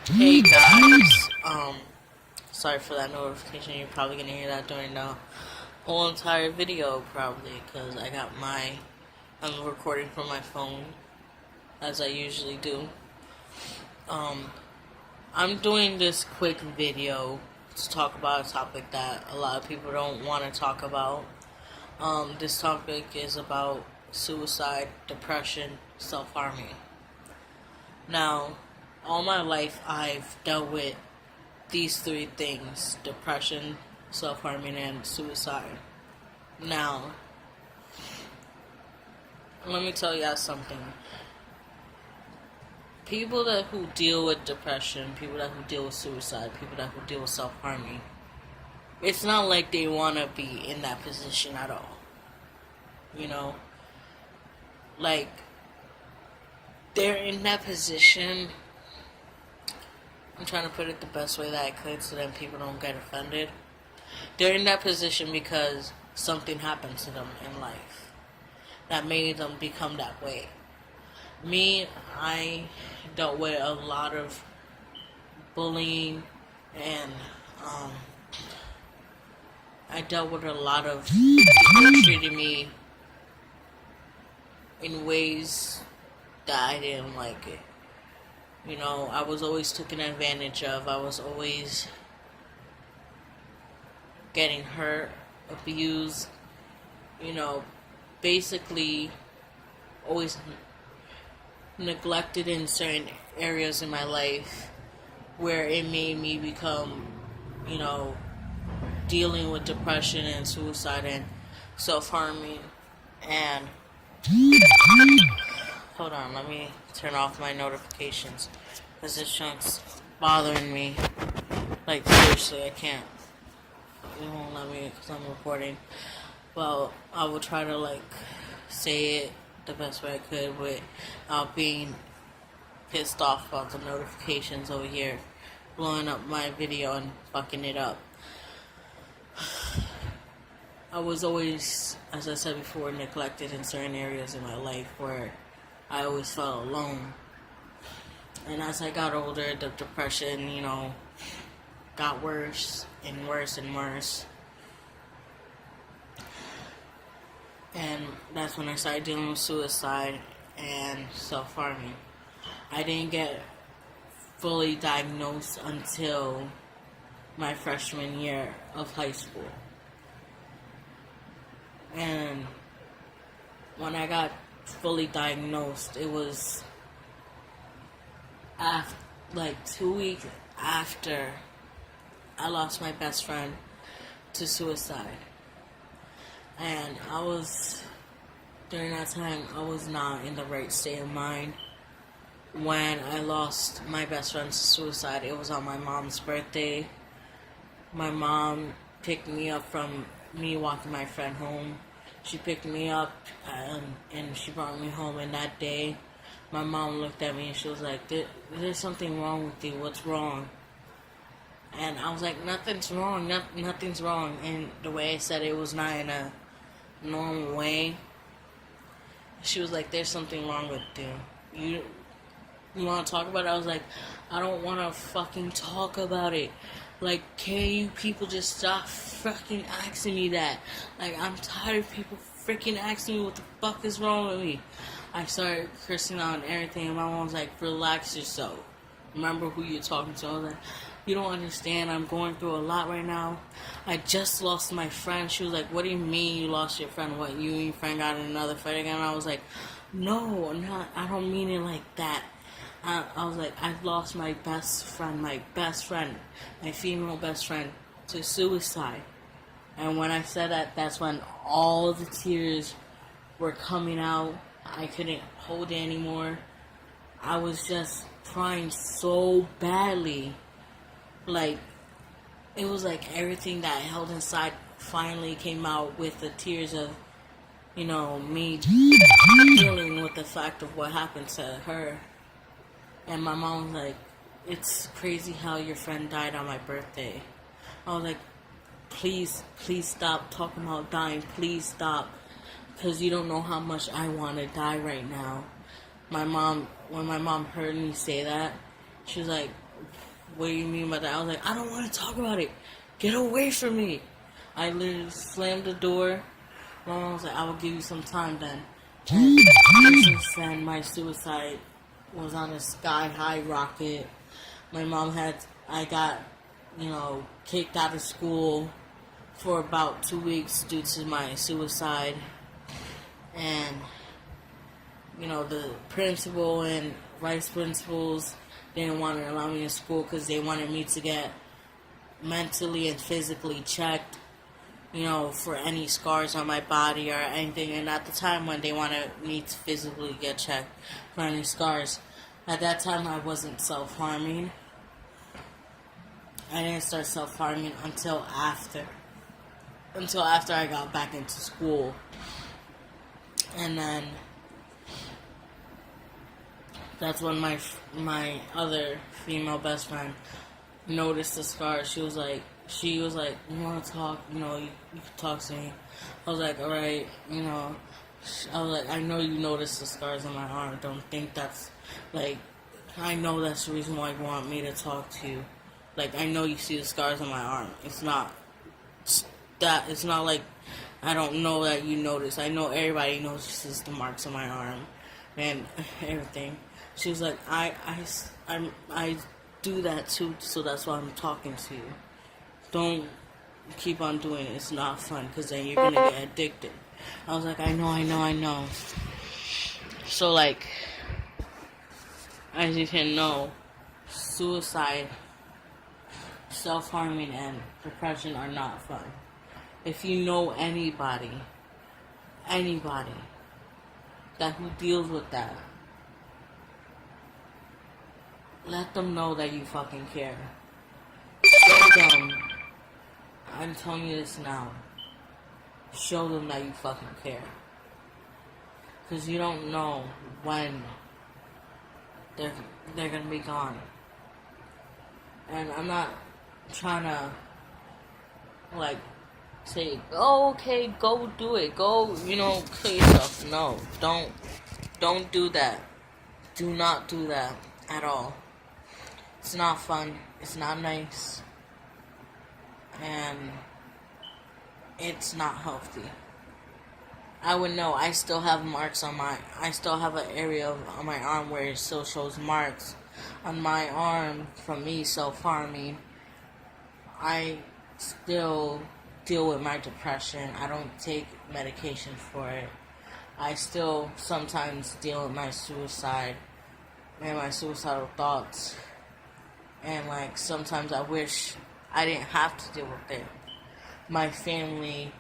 Hey guys, sorry for that notification. You're probably gonna hear that during the whole entire video, probably, because I'm recording from my phone, as I usually do. Um, I'm doing this quick video to talk about a topic that a lot of people don't want to talk about. This topic is about suicide, depression, self-harming. Now, all my life I've dealt with these three things: depression, self-harming, and suicide. Now, let me tell y'all something. People that who deal with depression, people that who deal with suicide, people that who deal with self-harming, it's not like they want to be in that position at all. You know? Like, they're in that position. I'm trying to put it the best way that I could so that people don't get offended. They're in that position because something happened to them in life that made them become that way. Me, I dealt with a lot of bullying, and I dealt with a lot of people treating me in ways that I didn't like it. You know, I was always taken advantage of. I was always getting hurt, abused, you know, basically always neglected in certain areas in my life where it made me become, you know, dealing with depression and suicide and self-harming. And hold on, let me turn off my notifications because this junk's bothering me. Like, seriously, I can't. It won't let me because I'm recording. Well, I will try to, like, say it the best way I could without being pissed off about the notifications over here blowing up my video and fucking it up. I was always, as I said before, neglected in certain areas in my life where I always felt alone. And as I got older, the depression, you know, got worse and worse and worse. And that's when I started dealing with suicide and self-harming. I didn't get fully diagnosed until my freshman year of high school. And when I got fully diagnosed, it was like 2 weeks after I lost my best friend to suicide. And during that time, I was not in the right state of mind. When I lost my best friend to suicide, it was on my mom's birthday. My mom picked me up from me walking my friend home. She picked me up and she brought me home, and that day, my mom looked at me and she was like, there's something wrong with you, what's wrong? And I was like, nothing's wrong, nothing's wrong. And the way I said it was not in a normal way. She was like, there's something wrong with you. You want to talk about it? I was like, I don't want to fucking talk about it. Like, can you people just stop fucking asking me that? Like, I'm tired of people freaking asking me what the fuck is wrong with me. I started cursing out and everything, and my mom was like, relax yourself. Remember who you're talking to. I was like, you don't understand. I'm going through a lot right now. I just lost my friend. She was like, what do you mean you lost your friend? What, you and your friend got in another fight again? And I was like, no, I don't mean it like that. I was like, I lost my best friend, my female best friend, to suicide. And when I said that, that's when all the tears were coming out. I couldn't hold it anymore. I was just crying so badly. Like, it was like everything that I held inside finally came out with the tears of, you know, me dealing with the fact of what happened to her. And my mom was like, it's crazy how your friend died on my birthday. I was like, please stop talking about dying. Please stop. Because you don't know how much I want to die right now. When my mom heard me say that, she was like, what do you mean by that? I was like, I don't want to talk about it. Get away from me. I literally slammed the door. My mom was like, I will give you some time then. And since then, my suicide was on a sky high rocket. I got, kicked out of school for about 2 weeks due to my suicide. And, the principal and vice principals didn't want to allow me in school because they wanted me to get mentally and physically checked, for any scars on my body or anything. And at the time when they wanted me to physically get checked for any scars, at that time I wasn't self-harming. I didn't start self-harming until after I got back into school. And then that's when my other female best friend noticed the scars. She was like, you want to talk? You can talk to me. I was like, alright, I was like, I know you noticed the scars on my arm. Don't think that's, I know that's the reason why you want me to talk to you. I know you see the scars on my arm. It's not like I don't know that you notice. I know everybody notices the marks on my arm and everything. She was like, I do that too, so that's why I'm talking to you. Don't keep on doing it. It's not fun, because then you're going to get addicted. I was like, I know. So, as you can know, suicide, self-harming, and depression are not fun. If you know anybody that who deals with that, let them know that you fucking care. Show them. I'm telling you this now. Show them that you fucking care. Because you don't know when they're gonna be gone. And I'm not trying to, say, oh, okay, go do it. Go, kill yourself. No, don't do that. Do not do that at all. It's not fun. It's not nice. And it's not healthy. I would know. I still have I still have an area on my arm where it still shows marks on my arm from me self-harming. I still deal with my depression. I don't take medication for it. I still sometimes deal with my suicide and my suicidal thoughts. And sometimes I wish I didn't have to deal with it. My family,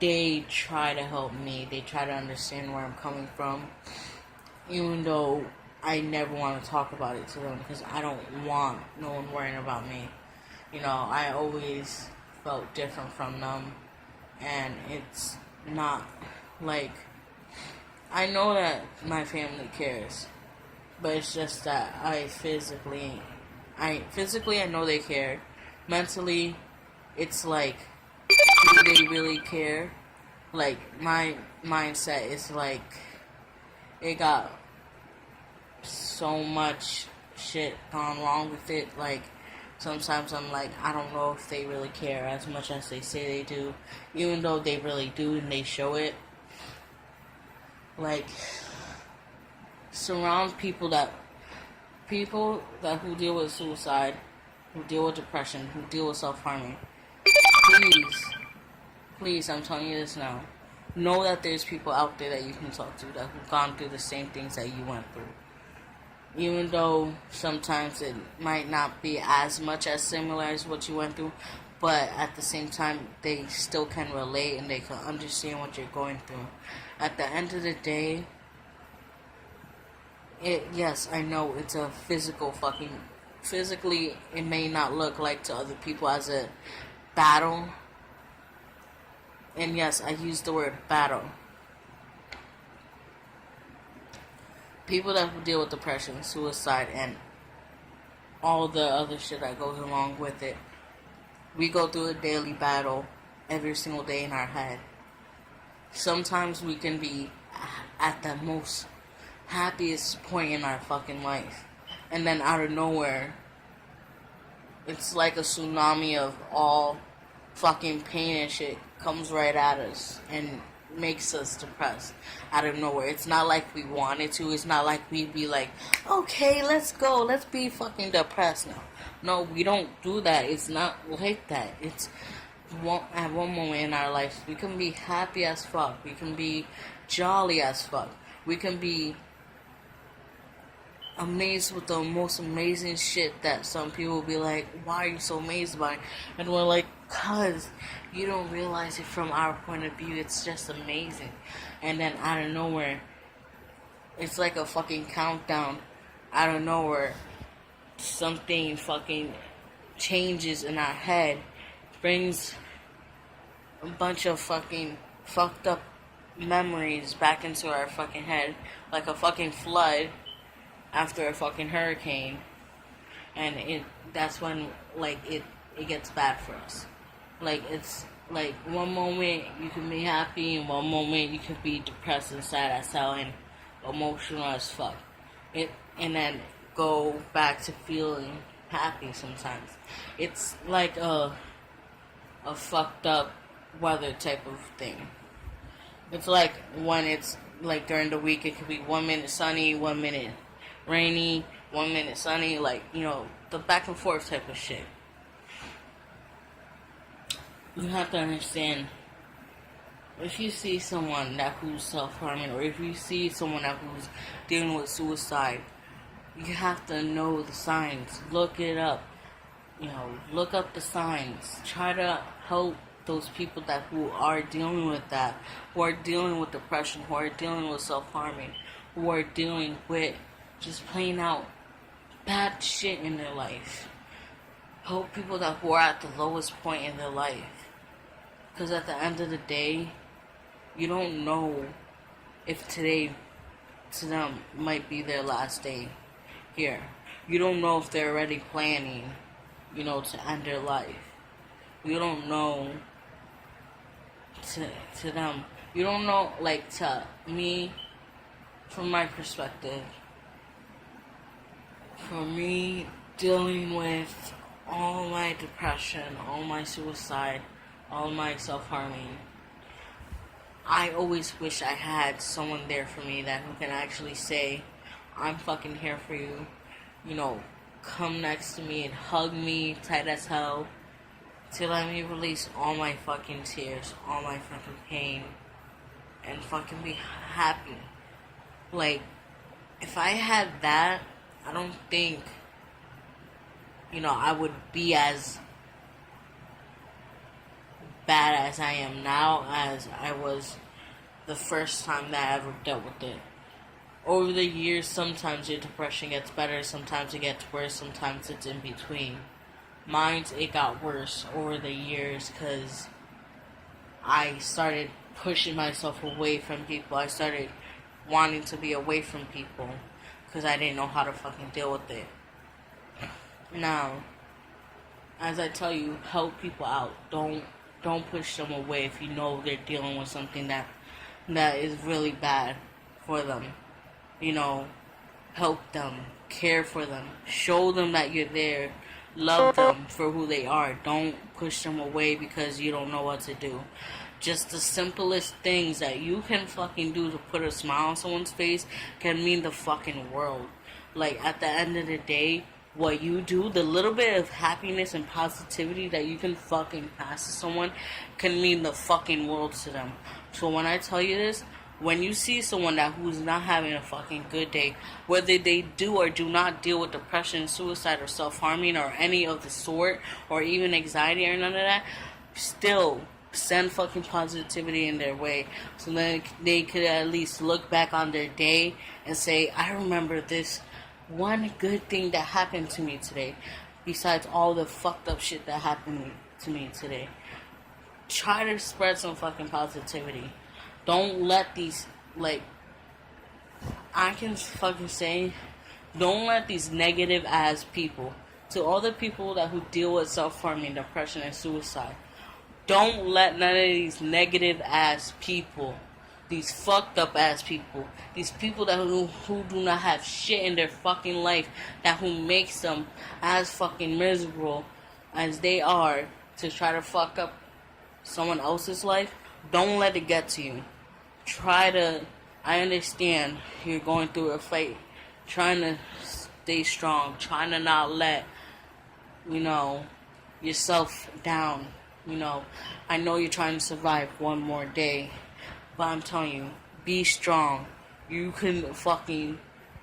they try to help me. They try to understand where I'm coming from. Even though I never want to talk about it to them because I don't want no one worrying about me. I always felt different from them. And it's not I know that my family cares. But it's just that I physically I know they care. Mentally, it's do they really care? My mindset is it got so much shit gone wrong with it. Sometimes I'm I don't know if they really care as much as they say they do. Even though they really do and they show it. Surround people that who deal with suicide, who deal with depression, who deal with self-harming. Please, I'm telling you this now. Know that there's people out there that you can talk to that have gone through the same things that you went through. Even though sometimes it might not be as much as similar as what you went through, but at the same time, they still can relate and they can understand what you're going through. At the end of the day, yes, I know it's a physically, it may not look like to other people as a battle. And yes, I use the word battle. People that deal with depression, suicide, and all the other shit that goes along with it, we go through a daily battle every single day in our head. Sometimes we can be at the most happiest point in our fucking life. And then out of nowhere, it's like a tsunami of all fucking pain and shit comes right at us and makes us depressed out of nowhere. It's not like we wanted to. It's not like we'd be like, okay, let's go. Let's be fucking depressed now. No, we don't do that. It's not like that. It's at one moment in our lives, we can be happy as fuck. We can be jolly as fuck. We can be amazed with the most amazing shit that some people will be like, why are you so amazed by it? And we're like, cause you don't realize it from our point of view. It's just amazing. And then out of nowhere, it's like a fucking countdown. Out of nowhere, something fucking changes in our head, brings a bunch of fucking fucked up memories back into our fucking head, like a fucking flood after a fucking hurricane. And that's when like it gets bad for us. Like, it's like one moment you can be happy and one moment you can be depressed and sad as hell and emotional as fuck. And then go back to feeling happy sometimes. It's like a fucked up weather type of thing. It's like when it's like during the week, it could be 1 minute sunny, 1 minute rainy, 1 minute sunny, like, you know, the back and forth type of shit. You have to understand, if you see someone that who's self-harming, or if you see someone that who's dealing with suicide, you have to know the signs. Look it up. You know, look up the signs. Try to help those people that who are dealing with that, who are dealing with depression, who are dealing with self-harming, who are dealing with just plain out bad shit in their life. Help people that who are at the lowest point in their life. Because at the end of the day, you don't know if today to them might be their last day here. You don't know if they're already planning, you know, to end their life. You don't know to them. You don't know, like, to me, from my perspective, for me dealing with all my depression, all my suicide, all my self-harming, I always wish I had someone there for me that who can actually say, I'm fucking here for you, you know, come next to me and hug me tight as hell to let me release all my fucking tears, all my fucking pain, and fucking be happy. Like, if I had that, I don't think, you know, I would be as bad as I am now as I was the first time that I ever dealt with it. Over the years, sometimes your depression gets better, sometimes it gets worse, sometimes it's in between. Mine's, it got worse over the years because I started pushing myself away from people. I started wanting to be away from people because I didn't know how to fucking deal with it. Now, as I tell you, help people out. Don't push them away if you know they're dealing with something that is really bad for them. You know, help them, care for them, show them that you're there, love them for who they are. Don't push them away because you don't know what to do. Just the simplest things that you can fucking do to put a smile on someone's face can mean the fucking world. Like, at the end of the day, what you do, the little bit of happiness and positivity that you can fucking pass to someone can mean the fucking world to them. So when I tell you this, when you see someone that who's not having a fucking good day, whether they do or do not deal with depression, suicide, or self-harming, or any of the sort, or even anxiety or none of that, still send fucking positivity in their way so then they could at least look back on their day and say, I remember this one good thing that happened to me today, besides all the fucked up shit that happened to me today. Try to spread some fucking positivity. Don't let these, like, I can fucking say, don't let these negative ass people, to all the people that who deal with self-harming, depression, and suicide, don't let none of these negative ass people These fucked up ass people. These people that who do not have shit in their fucking life, that who makes them as fucking miserable as they are to try to fuck up someone else's life. Don't let it get to you. Try to, I understand you're going through a fight, trying to stay strong, trying to not let, yourself down. I know you're trying to survive one more day, but I'm telling you, be strong. You can fucking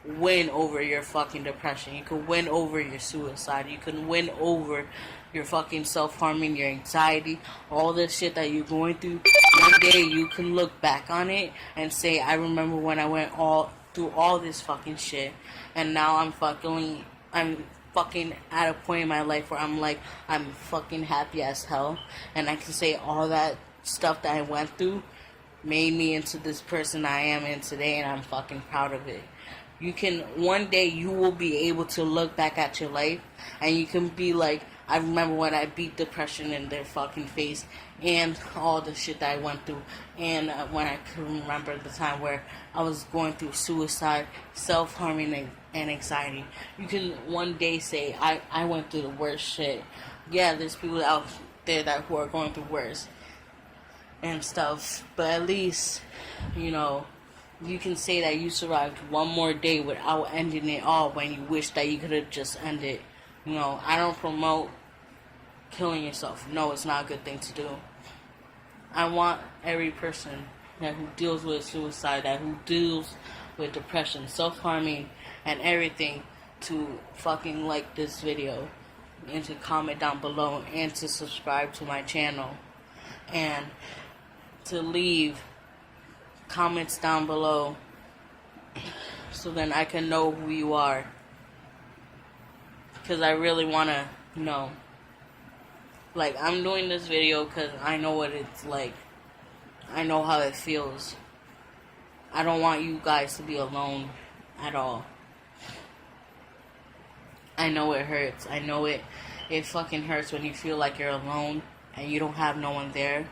win over your fucking depression. You can win over your suicide. You can win over your fucking self-harming, your anxiety, all this shit that you're going through. One day you can look back on it and say, I remember when I went through all this fucking shit, and now I'm fucking at a point in my life where I'm fucking happy as hell, and I can say all that stuff that I went through made me into this person I am in today, and I'm fucking proud of it. One day you will be able to look back at your life, and you can be like, I remember when I beat depression in their fucking face, and all the shit that I went through, and when I could remember the time where I was going through suicide, self-harming, and anxiety. You can one day say, I went through the worst shit. Yeah, there's people out there who are going through worse and stuff, but at least, you can say that you survived one more day without ending it all when you wish that you could have just ended. I don't promote killing yourself. No, it's not a good thing to do. I want every person who deals with suicide, who deals with depression, self-harming, and everything, to fucking like this video, and to comment down below, and to subscribe to my channel, and to leave comments down below so then I can know who you are, because I really want to know. Like, I'm doing this video because I know what it's like. I know how it feels. I don't want you guys to be alone at all. I know it hurts. I know it fucking hurts when you feel like you're alone and you don't have no one there.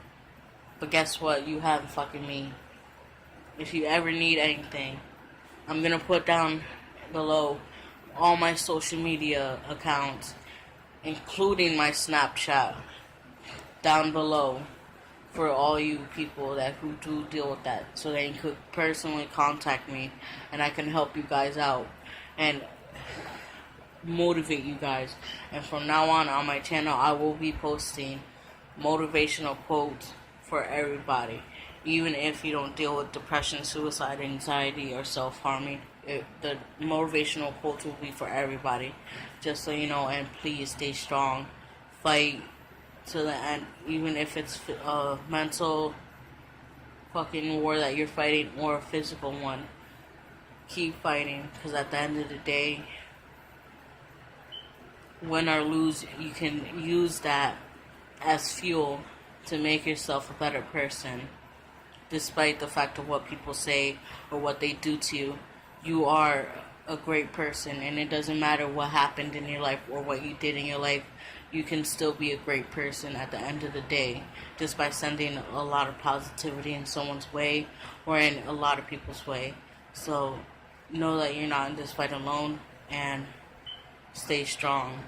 But guess what? You have fucking me. If you ever need anything, I'm gonna put down below all my social media accounts, including my Snapchat, down below, for all you people who do deal with that, so that you could personally contact me and I can help you guys out and motivate you guys. And from now on my channel, I will be posting motivational quotes for everybody. Even if you don't deal with depression, suicide, anxiety, or self-harming, the motivational quotes will be for everybody. Just so you know, and please stay strong. Fight to the end, even if it's a mental fucking war that you're fighting or a physical one. Keep fighting, because at the end of the day, win or lose, you can use that as fuel to make yourself a better person. Despite the fact of what people say or what they do to you, you are a great person, and it doesn't matter what happened in your life or what you did in your life. You can still be a great person at the end of the day, just by sending a lot of positivity in someone's way or in a lot of people's way. So know that you're not in this fight alone, and stay strong.